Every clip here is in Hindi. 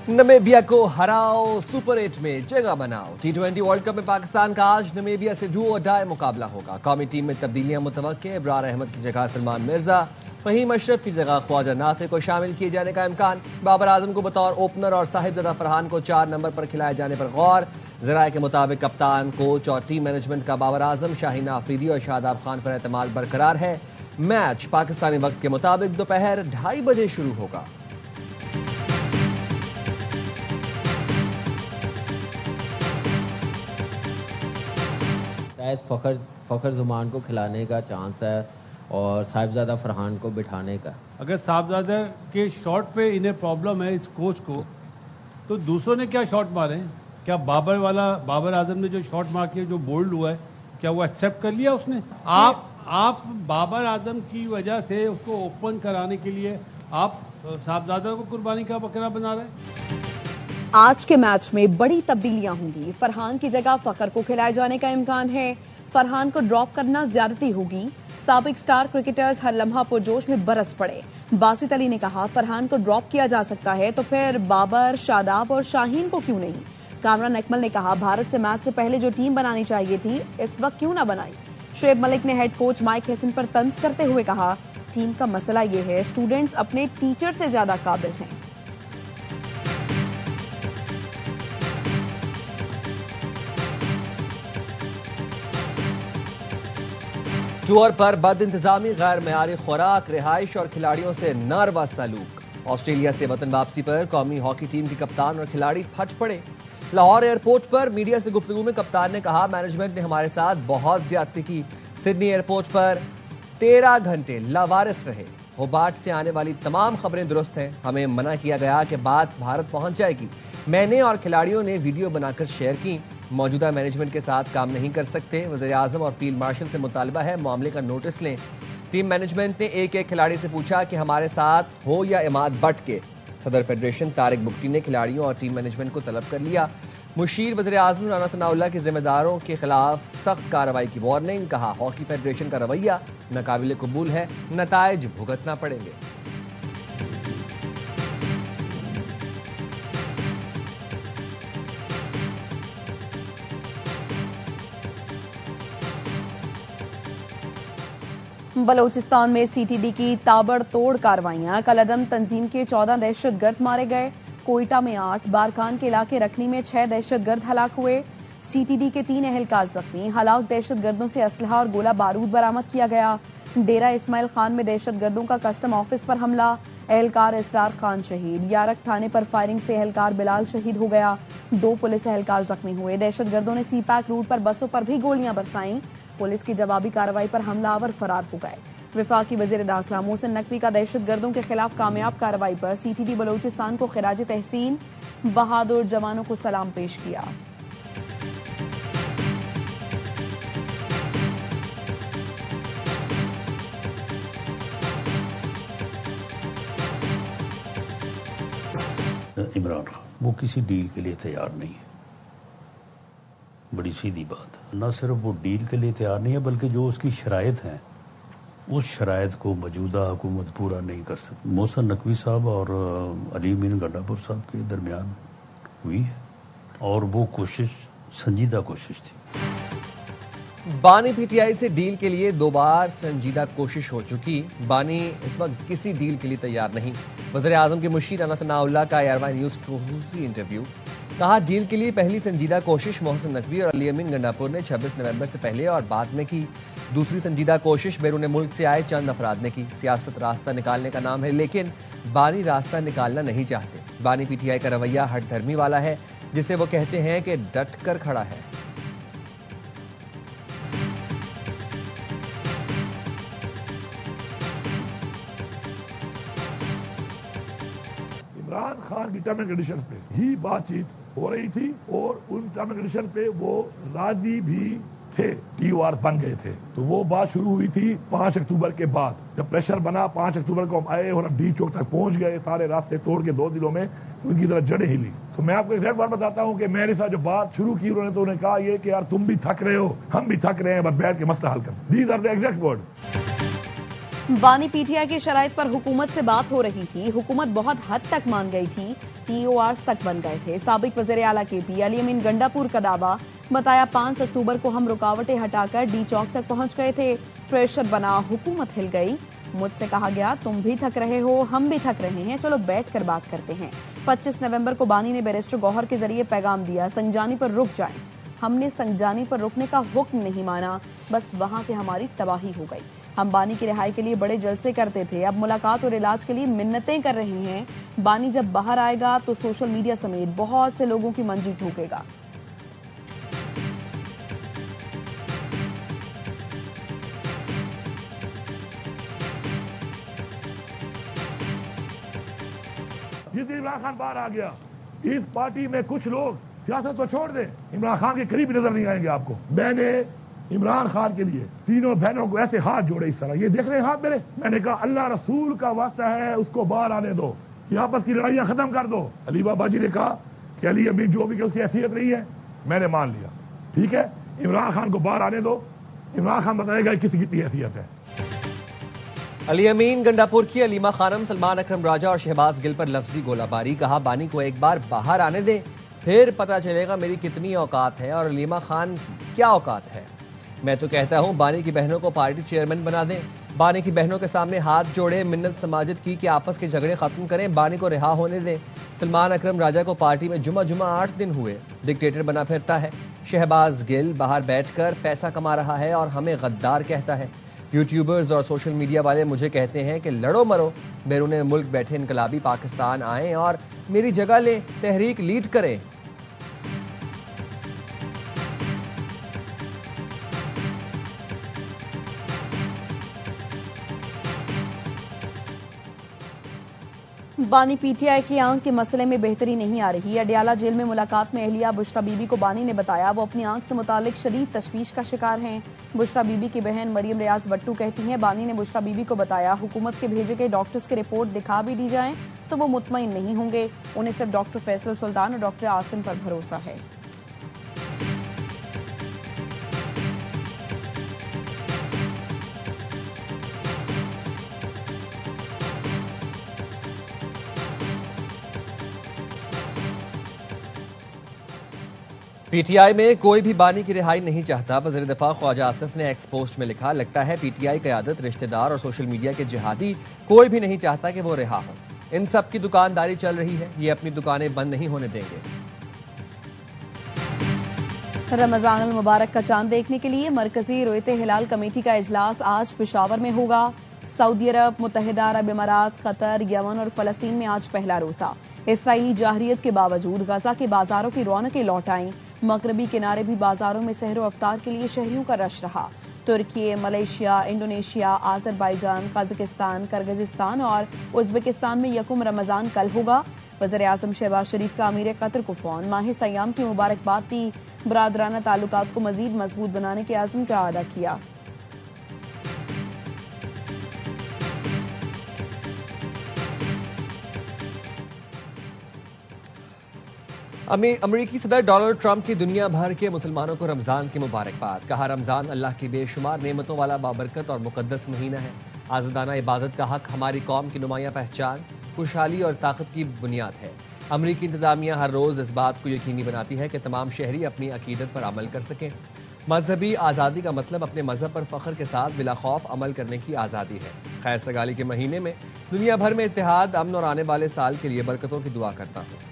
नमीबिया को हराओ, सुपर 8 में जगह बनाओ। टी20 वर्ल्ड कप में पाकिस्तान का आज नमीबिया से डू और डाई मुकाबला होगा। कौमी टीम में तब्दीलियां मुतवक्के। इब्रार अहमद की जगह सलमान मिर्जा, फहीम अशरफ की जगह ख्वाजा नाफे को शामिल किए जाने का इम्कान। बाबर आजम को बतौर ओपनर और साहिबजादा फरहान को 4 नंबर पर खिलाए जाने पर गौर। जराये के मुताबिक कप्तान, कोच और टीम मैनेजमेंट का बाबर आजम, शाहीन आफरीदी और शादाब खान पर एतमाद बरकरार है। मैच पाकिस्तानी वक्त के मुताबिक दोपहर 2:30 बजे शुरू होगा। शायद फ़खर जुमान को खिलाने का चांस है और साहिबजादा फरहान को बिठाने का। अगर साहिबजादा के शॉट पे इन्हें प्रॉब्लम है इस कोच को, तो दूसरों ने क्या शॉट मारे? क्या बाबर आजम ने जो शॉट मार के जो बोल्ड हुआ है, क्या वो एक्सेप्ट कर लिया उसने? आप बाबर आजम की वजह से उसको ओपन कराने के लिए आप साहिबजादा को कुर्बानी का बकरा बना रहे हैं। आज के मैच में बड़ी तब्दीलियां होंगी। फरहान की जगह फखर को खिलाए जाने का इम्कान है। फरहान को ड्रॉप करना ज्यादती होगी। साबिक स्टार क्रिकेटर्स हर लम्हा पुरजोश में बरस पड़े। बासित अली ने कहा, फरहान को ड्रॉप किया जा सकता है तो फिर बाबर, शादाब और शाहीन को क्यों नहीं? कामरान अकमल ने कहा, भारत से मैच से पहले जो टीम बनानी चाहिए थी इस वक्त क्यों ना बनाई? शुएब मलिक ने हेड कोच माइक हेसन पर तंज करते हुए कहा, टीम का मसला ये है स्टूडेंट्स अपने टीचर से ज्यादा काबिल हैं। टूर पर बद इंतजामी, गैर मयारी खुराक, रिहाइश और खिलाड़ियों से नारवा सलूक। ऑस्ट्रेलिया से वतन वापसी पर कौमी हॉकी टीम के कप्तान और खिलाड़ी फट पड़े। लाहौर एयरपोर्ट पर मीडिया से गुफ्तगू में कप्तान ने कहा, मैनेजमेंट ने हमारे साथ बहुत ज्यादती की। सिडनी एयरपोर्ट पर 13 घंटे लावारिस रहे। होबार्ट से आने वाली तमाम खबरें दुरुस्त हैं। हमें मना किया गया कि बात भारत पहुंच जाएगी। मैंने और खिलाड़ियों ने वीडियो बनाकर शेयर की। मौजूदा मैनेजमेंट के साथ काम नहीं कर सकते। वज़ीर आज़म और फील्ड मार्शल से मुतालबा है मामले का नोटिस लें। टीम मैनेजमेंट ने एक एक खिलाड़ी से पूछा कि हमारे साथ हो या इमाद बट के। सदर फेडरेशन तारिक बुगटी ने खिलाड़ियों और टीम मैनेजमेंट को तलब कर लिया। मुशीर वज़ीर आज़म राना सनाउल्लाह के जिम्मेदारों के खिलाफ सख्त कार्रवाई की वार्निंग। कहा, हॉकी फेडरेशन का रवैया नाकाबिले कबूल है, नताइज भुगतना पड़ेंगे। बलोचिस्तान में सीटीडी की ताबड़तोड़ कार्रवाइयां। कलअदम तंजीम के 14 दहशतगर्द मारे गए। कोयटा में 8, बारखान के इलाके रखनी में 6 दहशतगर्द हलाक हुए। सीटीडी के 3 एहलकार जख्मी। हलाक दहशतगर्दों से असलहा और गोला बारूद बरामद किया गया। डेरा इस्माइल खान में दहशतगर्दों का कस्टम ऑफिस पर हमला। एहलकार इसरार खान शहीद। यारक थाने पर फायरिंग से एहलकार बिलाल शहीद हो गया। 2 पुलिस एहलकार जख्मी हुए। दहशतगर्दों ने सीपैक रूट पर बसों पर भी गोलियां बरसाईं। पुलिस की जवाबी कार्रवाई पर हमलावर फरार हो गए। वफाकी वजीर दाखिला मोहसिन नकवी का दहशतगर्दों के खिलाफ कामयाब कार्रवाई पर सीटीडी बलोचिस्तान को खिराज तहसीन। बहादुर जवानों को सलाम पेश किया। इमरान खान वो किसी डील के लिए तैयार नहीं है। बड़ी सीधी बात है। न सिर्फ वो डील के लिए तैयार नहीं है, बल्कि जो उसकी शराइत हैं उस शराइत को मौजूदा हुकूमत पूरा नहीं कर सकती। मोहसिन नकवी साहब और अली अमीन गंडापुर साहब के दरमियान हुई है और वो कोशिश संजीदा कोशिश थी। बानी पीटीआई से डील के लिए 2 बार संजीदा कोशिश हो चुकी। बानी इस वक्त किसी डील के लिए तैयार नहीं। वज़ीर आज़म के मुशीर राना सनाउल्लाह का एयरवाई न्यूज़ खुसूसी इंटरव्यू। कहा, डील के लिए पहली संजीदा कोशिश मोहसिन नकवी और अली अमीन गंडापुर ने 26 नवंबर से पहले और बाद में की। दूसरी संजीदा कोशिश बैरून मुल्क से आए चंद अफराद ने की। सियासत रास्ता निकालने का नाम है, लेकिन बानी रास्ता निकालना नहीं चाहते। बानी पीटीआई का रवैया हट धर्मी वाला है, जिसे वो कहते हैं कि डट कर खड़ा है। इमरान खान की टर्म एंड कंडीशन पे ही बातचीत हो रही थी और उन टर्म एंड कंडीशन पे वो राजी भी थे। टीओआर बन गए थे। तो वो बात शुरू हुई थी 5 अक्टूबर के बाद। जब प्रेशर बना 5 अक्टूबर को हम आए और हम डी चौक तक पहुंच गए। सारे रास्ते तोड़ के 2 दिनों में उनकी तरह जड़ें हिली। तो मैं आपको एग्जैक्ट बात बताता हूं कि मेरे साथ जो बात शुरू की उन्होंने, तो उन्होंने कहा ये कि यार तुम भी थक रहे हो, हम भी थक रहे हैं, बस बैठ के मसला हल कर। These are the exact word. बानी पीटीआई की शराइत पर हुकूमत से बात हो रही थी, हुकूमत बहुत हद तक मान गई थी, टीओआर तक बन गए थे। साबिक वज़ीर आला केपी अली अमीन गंडापुर का दावा, बताया 5 अक्टूबर को हम रुकावटें हटाकर डी चौक तक पहुंच गए थे, प्रेशर बना, हुकूमत हिल गई। मुझसे कहा गया तुम भी थक रहे हो, हम भी थक रहे हैं, चलो बैठ कर बात करते हैं। 25 नवंबर को बानी ने बैरिस्टर गौहर के जरिए पैगाम दिया, संजानी पर रुक जाएं। हमने संजानी पर रुकने का हुक्म नहीं माना, बस वहां से हमारी तबाही हो गई। हम बानी की रिहाई के लिए बड़े जलसे करते थे, अब मुलाकात और इलाज के लिए मिन्नतें कर रहे हैं। बानी जब बाहर आएगा तो सोशल मीडिया समेत बहुत से लोगों की मंजी ठोकेगा। जिस दिन इमरान खान बाहर आ गया, इस पार्टी में कुछ लोग, सियासत तो छोड़ दे, इमरान खान के करीब नजर नहीं आएंगे आपको। मैंने इमरान खान के लिए तीनों बहनों को ऐसे हाथ जोड़े इस तरह, ये देख रहे हैं हाथ मेरे, मैंने कहा अल्लाह रसूल का वास्ता है, उसको बाहर आने दो, ये आपस की लड़ाइयां खत्म कर दो। अली बाबा जी ने कहा कि अली अमीन जो भी उसकी हैसियत नहीं है, मैंने मान लिया, ठीक है, इमरान खान को बाहर आने दो, इमरान खान बताएगा किसी कितनी हैसियत है। अली अमीन गंडापुर की अलीमा खानम, सलमान अकरम राजा और शहबाज गिल पर लफ्जी गोलाबारी, कहा बानी को एक बार बाहर आने दें, फिर पता चलेगा मेरी कितनी औकात है और अलीमा खान क्या औकात है। मैं तो कहता हूं बानी की बहनों को पार्टी चेयरमैन बना दें, बानी की बहनों के सामने हाथ जोड़े, मिन्नत समाजत की कि आपस के झगड़े खत्म करें, बानी को रिहा होने दें। सलमान अकरम राजा को पार्टी में जुमा 8 दिन हुए, डिक्टेटर बना फिरता है। शहबाज गिल बाहर बैठकर पैसा कमा रहा है और हमें गद्दार कहता है। यूट्यूबर्स और सोशल मीडिया वाले मुझे कहते हैं कि लड़ो मरो, बैरून मुल्क बैठे इनकलाबी पाकिस्तान आएं और मेरी जगह लें, तहरीक लीड करें। बानी पीटीआई की आंख के मसले में बेहतरी नहीं आ रही। अडियाला जेल में मुलाकात में अहलिया बुशरा बीबी को बानी ने बताया वो अपनी आंख से मुतालिक शदीद तशवीश का शिकार हैं। बुशरा बीबी की बहन मरियम रियाज भट्टू कहती हैं बानी ने बुशरा बीबी को बताया हुकूमत के भेजे गए डॉक्टर्स की रिपोर्ट दिखा भी दी जाए तो वो मुतमईन नहीं होंगे, उन्हें सिर्फ डॉक्टर फैसल सुल्तान और डॉक्टर आसिम पर भरोसा है। पीटीआई में कोई भी बानी की रिहाई नहीं चाहता। वज़ीर दिफा ख्वाजा आसिफ ने एक्स पोस्ट में लिखा, लगता है पीटीआई क़यादत, रिश्तेदार और सोशल मीडिया के जिहादी कोई भी नहीं चाहता कि वो रिहा हो। इन सब की दुकानदारी चल रही है, ये अपनी दुकानें बंद नहीं होने देंगे। रमजानुल मुबारक का चांद देखने के लिए मरकजी रोयते हिलाल कमेटी का इजलास आज पेशावर में होगा। सऊदी अरब, मुत्तहिदा अरब इमारात, कतर, यमन और फलस्तीन में आज पहला रोजा। इसराइली जाहरियत के बावजूद गजा के बाजारों की रौनकें लौट आईं। मगरबी किनारे भी बाजारों में सहर व अफ्तार के लिए शहरियों का रश रहा। तुर्की, Malaysia, Indonesia, Azerbaijan, Kazakhstan, Kyrgyzstan और उज़्बेकिस्तान में यकुम रमजान कल होगा। वज़ीर आज़म शहबाज शरीफ का अमीर कतर को फोन, माह सयाम की मुबारकबाद दी, बरादराना ताल्लुकात को मजीद मजबूत बनाने के आज़म का अदा किया। अमेरिकी सदर डोनाल्ड ट्रंप की दुनिया भर के मुसलमानों को रमजान की मुबारकबाद। कहा रमजान अल्लाह की बेशुमार नेमतों वाला बाबरकत और मुकद्दस महीना है। आज़ादाना इबादत का हक हमारी कौम की नुमायां पहचान, खुशहाली और ताकत की बुनियाद है। अमरीकी इंतजामिया हर रोज़ इस बात को यकीनी बनाती है कि तमाम शहरी अपनी अकीदत पर अमल कर सकें। मजहबी आज़ादी का मतलब अपने मजहब पर फख्र के साथ बिला खौफ अमल करने की आज़ादी है। खैर सगाली के महीने में दुनिया भर में इत्तेहाद, अमन और आने वाले साल के लिए बरकतों की दुआ करता हूँ।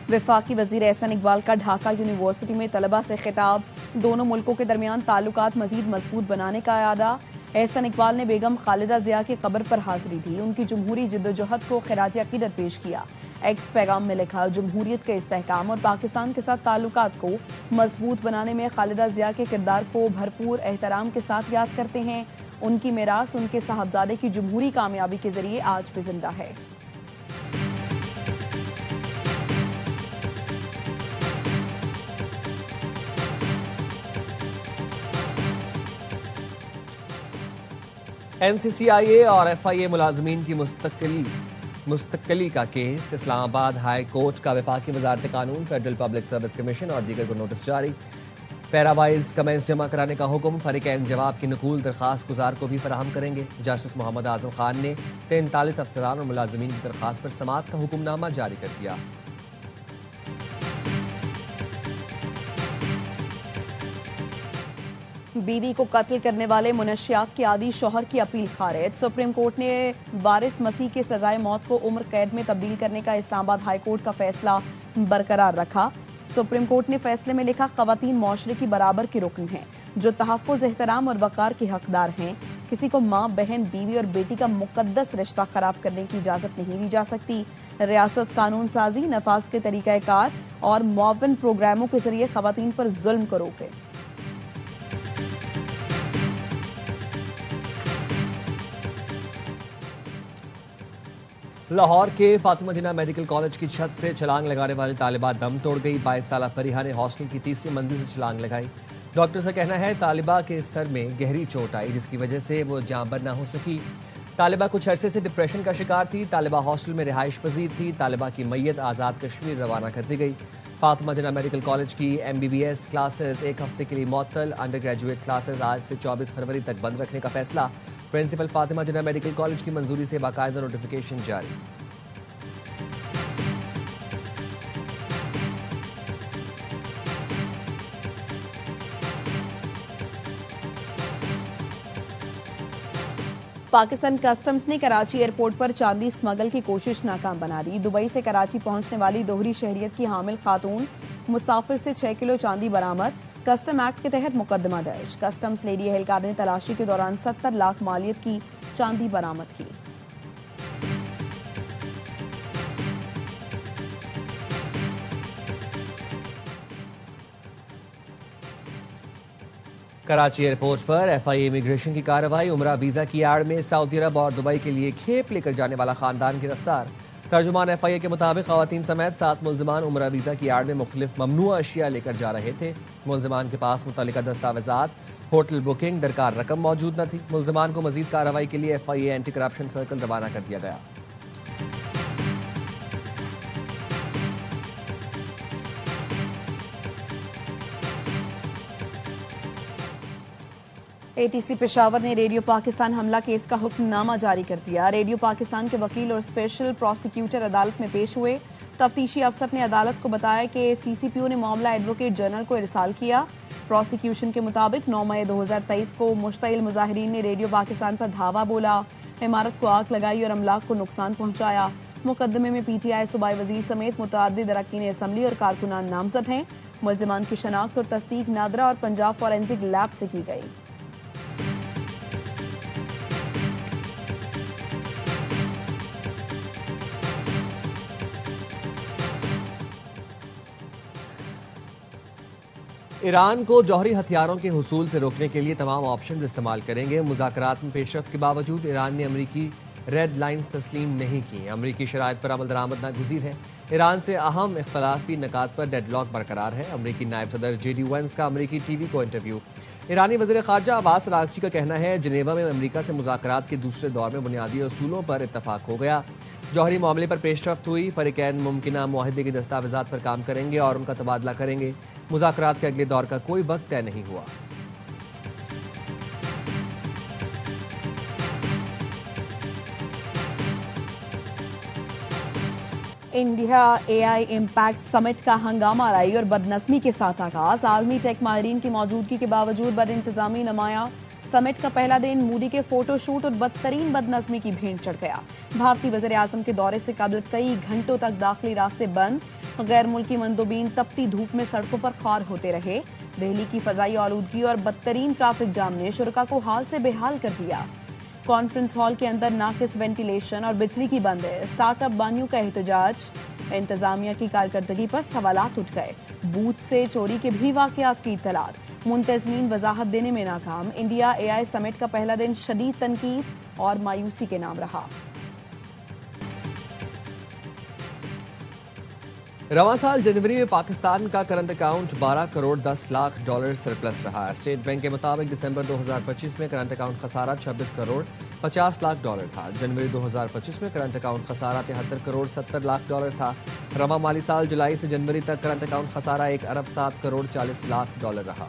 वफाकी वजीर एहसन इकबाल का ढाका यूनिवर्सिटी में तलबा से खिताब, दोनों मुल्कों के दरमियान ताल्लुकात मजीद मजबूत बनाने का इरादा। एहसन इकबाल ने बेगम खालिदा जिया की कब्र पर हाजिरी दी, उनकी जमहूरी जिद्दोजहद को खिराज अकीदत पेश किया। एक्स पैगाम में लिखा, जमहूरियत के इस्तेहकाम और पाकिस्तान के साथ ताल्लुकात को मजबूत बनाने में खालिदा जिया के किरदार को भरपूर एहतराम के साथ याद करते हैं। उनकी मिरास उनके साहबजादे की जमहूरी कामयाबी के जरिए आज भी जिंदा है। NCCIA और FIA मुलाजमीन की मुस्तकली का केस। इस्लामाबाद हाई कोर्ट का वफाकी वजारत कानून, फेडरल पब्लिक सर्विस कमीशन और दीगर को नोटिस जारी। पैरावाइज कमेंट्स जमा कराने का हुक्म, फरीकैन जवाब की नकूल दरखास्त गुजार को भी फराहम करेंगे। जस्टिस मोहम्मद आजम खान ने 43 अफसरान और मुलाजमीन की दरखास्त पर समाअत का हुक्मनामा जारी कर दिया। बीवी को कत्ल करने वाले मुनशियात के आदी शौहर की अपील खारिज। सुप्रीम कोर्ट ने वारिस मसीह के सजाए मौत को उम्र कैद में तब्दील करने का इस्लामाबाद हाई कोर्ट का फैसला बरकरार रखा। सुप्रीम कोर्ट ने फैसले में लिखा, खवातीन मुआशरे की बराबर के रुकन हैं जो तहफ़्फ़ुज़, एहतराम और वक़ार के हकदार हैं। किसी को माँ, बहन, बीवी और बेटी का मुकद्दस रिश्ता खराब करने की इजाजत नहीं दी जा सकती। रियासत कानून साजी, नफाज के तरीक़ाकार और मुआवन प्रोग्रामों के जरिए खवातीन पर जुल्म को रोके। लाहौर के फातिमा जिन्ना मेडिकल कॉलेज की छत से छलांग लगाने वाली तालिबा दम तोड़ गई। 22 साल फरीहा ने हॉस्टल की तीसरी मंजिल से छलांग लगाई। डॉक्टर का कहना है तालिबा के सर में गहरी चोट आई, जिसकी वजह से वो जांबर ना हो सकी। तालिबा कुछ अरसे से डिप्रेशन का शिकार थी। तालिबा हॉस्टल में रिहाइश पजीर थी। तालिबा की मैयत आज़ाद कश्मीर रवाना कर दी गई। फातिमा जिन्ना मेडिकल कॉलेज की MBBS क्लासेस एक हफ्ते के लिए मुअत्तल। अंडर ग्रेजुएट क्लासेस आज से 24 फरवरी तक बंद रखने का फैसला। प्रिंसिपल फातिमा जिन्ना मेडिकल कॉलेज की मंजूरी से बाकायदा नोटिफिकेशन जारी। पाकिस्तान कस्टम्स ने कराची एयरपोर्ट पर चांदी स्मगल की कोशिश नाकाम बना दी। दुबई से कराची पहुंचने वाली दोहरी शहरियत की हामिल खातून मुसाफिर से 6 किलो चांदी बरामद। कस्टम एक्ट के तहत मुकदमा दर्ज। कस्टम्स लेडी एहलकार ने तलाशी के दौरान 70 लाख मालियत की चांदी बरामद की। कराची एयरपोर्ट पर FIA इमिग्रेशन की कार्रवाई। उमरा वीजा की आड़ में सऊदी अरब और दुबई के लिए खेप लेकर जाने वाला खानदान गिरफ्तार। तर्जुमान FIA के मुताबिक खवातीन समेत 7 मुल्जिमान उमरा वीजा की आड़ में मुख्तलिफ ममनुआ अशिया लेकर जा रहे थे। मुल्जिमान के पास मुतल्लिका दस्तावेजात, होटल बुकिंग, दरकार रकम मौजूद न थी। मुल्जिमान को मजीद कार्रवाई के लिए FIA एंटी करप्शन सर्कल रवाना कर दिया गया। ATC पेशावर ने रेडियो पाकिस्तान हमला केस का हुक्मनामा जारी कर दिया। रेडियो पाकिस्तान के वकील और स्पेशल प्रोसिक्यूटर अदालत में पेश हुए। तफ्तीशी अफसर ने अदालत को बताया कि CCPO ने मामला एडवोकेट जनरल को इरसाल किया। प्रोसिक्यूशन के मुताबिक 9 मई 2023 को मुश्तइल मुजाहिरीन ने रेडियो पाकिस्तान पर धावा बोला, इमारत को आग लगाई और अमलाक को नुकसान पहुंचाया। मुकदमे में PTI सूबाई वजीर समेत मुतअद्दिद अरकान असम्बली और कारकुनान नामजद हैं। मुल्जिमान की शनाख्त और तस्दीक नादरा और पंजाब फॉरेंसिक लैब से की गई। ईरान को जौहरी हथियारों के हुसूल से रोकने के लिए तमाम ऑप्शन इस्तेमाल करेंगे। मुज़ाकरात में पेशरफ्त के बावजूद ईरान ने अमरीकी रेड लाइन्स तस्लीम नहीं की। अमरीकी शराइत पर अमल दरामद नागुज़ीर है। ईरान से अहम इख्तलाफी निकात पर डेडलॉक बरकरार है। अमरीकी नायब सदर JD Vance का अमरीकी TV को इंटरव्यू। ईरानी वज़ीर ख़ारजा अब्बास अराग़ची का कहना है, जिनेवा में अमरीका से मुज़ाकरात के दूसरे दौर में बुनियादी असूलों पर इत्तफाक हो गया। जौहरी मामले पर पेशरफ्त हुई। फरीकैन मुमकिना मुआहदे के दस्तावेजात पर काम करेंगे और उनका तबादला करेंगे। मुज़ाकरात के अगले दौर का कोई वक्त तय नहीं हुआ। इंडिया AI इम्पैक्ट समिट का हंगामा आराई और बदनस्मी के साथ आगाज। आलमी टेक माहिरीन की मौजूदगी के बावजूद बदइंतजामी नमाया। समिट का पहला दिन मोदी के फोटोशूट और बदतरीन बदनस्मी की भेंट चढ़ गया। भारतीय वज़ीर आज़म के दौरे से कबल कई घंटों तक दाखिली रास्ते बंद। गैर मुल्की मंदोबीन तपती धूप में सड़कों पर ख्वार होते रहे। दिल्ली की फजाई आलूदगी और बदतरीन ट्रैफिक जाम ने शुरका को हाल से बेहाल कर दिया। कॉन्फ्रेंस हॉल के अंदर नाकिस वेंटिलेशन और बिजली की बंद है। स्टार्टअप बानियों का एहतजाज। इंतजामिया की कारकर्दगी पर सवालात उठ गए। बूथ से चोरी के भी वाकयात की इत्तलात। मुंतजमीन वजाहत देने में नाकाम। इंडिया AI समिट का पहला दिन शदीद तनकीद और मायूसी के नाम रहा। रवां साल जनवरी में पाकिस्तान का current account 12 crore 10 lakh dollar surplus रहा है। स्टेट बैंक के मुताबिक दिसंबर 2025 में करंट अकाउंट खसारा 26 करोड़ 50 लाख डॉलर था। जनवरी 2025 में करंट अकाउंट खसारा 73 करोड़ 70 लाख डॉलर था। रवां माली साल जुलाई से जनवरी तक करंट अकाउंट खसारा 1 अरब 7 करोड़ 40 लाख डॉलर रहा।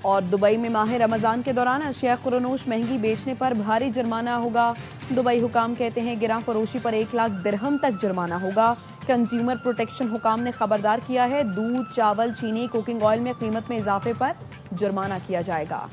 और दुबई में माह रमजान के दौरान अशिया खुरनोश महंगी बेचने पर भारी जुर्माना होगा। दुबई हुकाम कहते हैं गिरां फरोशी पर 1 लाख दिरहम तक जुर्माना होगा। कंज्यूमर प्रोटेक्शन हुकाम ने खबरदार किया है, दूध, चावल, चीनी, कुकिंग ऑयल में कीमत में इजाफे पर जुर्माना किया जाएगा।